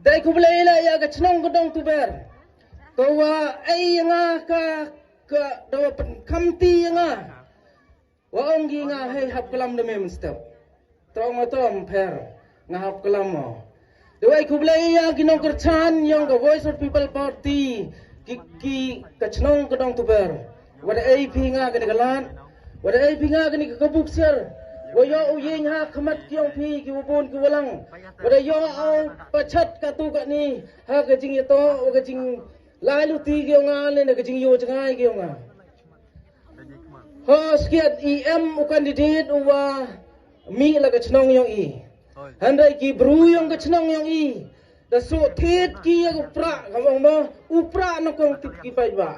dai ku belai la ya ga chnong godong tu ber ko wa ai nga ka do pen kamti nga wa ong gi nga hei hap kalam de mem step tong atom per nga hap kalam mo dai ku belai ya ginong kerchan yang the voice of people party ki ka chnong godong tu ber wa ai pi nga ga galan wa ai pi nga ga ni ka buk ser wa yo yin ha khamat kyong phi ki bun ki walang wa yo au pachat ka tu ka ni ha ka jing to wa ka jing lai lu ti ki nga le na ka jing yo changai ki nga ho skiat em u candidate wa mi la ka chnong yong i handai ki bru yong ka chnong yong i da so thet ki ya pra ka mo upra no kong tip ki pai ba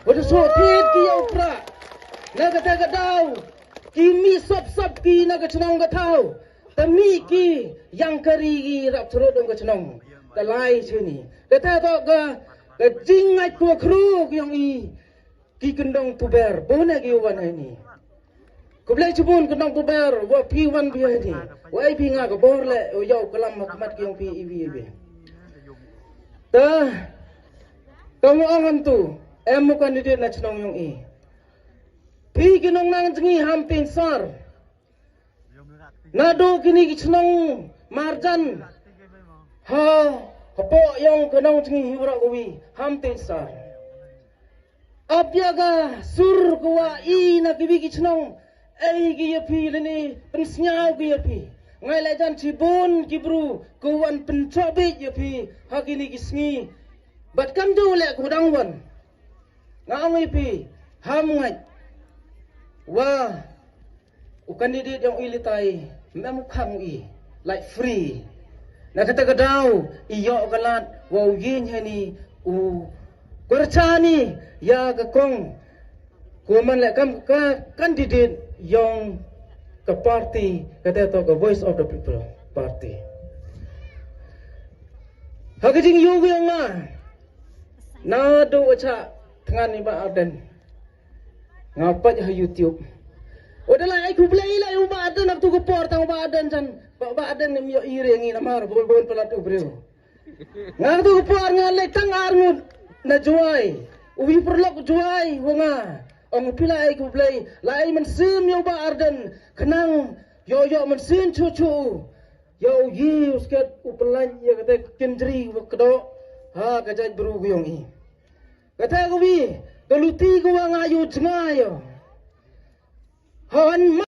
wa da so thet ki ya upra na ka ta ka dau kimi sop ki na ka chnong ka thau ta mi ki yang kari gi rap thro dong ka chnong ta lai chini ta ta to ka jing ngai ko khru ki yong i ki kendong tu ber bona gi wan ni ko blai chubun kendong tu ber wa pi wan bi ni wa ai pi nga ka bor le o yo kalam mat ki yong pi iwi ta kamu angan tu em mo candidate na chnong yong i pi kinong nang jingi hampin sar nado kini kichnong marjan ha hapo yang kinong jingi hiwra gowi hampin sar abyaga sur kwa i na kibi kichnong ai gi yapi leni pensnyau gi yapi ngai lai jan cibun kibru kuwan pencobit yapi hakini kisngi bat kam do le kudang wan ngai pi ham ngai wah, candidate yang ilitai, memang khang i, like free. Nak kata kedau, iyo galat, wow yin hani, kercani, ya kekong, kuman lek kam candidate yang ke parti, kata to ke voice of the people party. Hakijing yugo yang ma, nado acha tengah ni ba aden. Ngapat ha YouTube. Odalah aku belai lah uba adan aku ko por tang uba adan jan. Ba adan ni yo ire ngi namar bol pelat ubreu. Ngang tu ko por ngal tang arngu na juai. Ubi perlok juai wonga. Ong pilai aku belai lai men sim yo ba adan kenang yo men sin cucu. Yo yi usket upelan ya kata kendri wakdo. Ha kajai beru guyong i. Kata aku bi Galuti ko nga yu tngayo. Han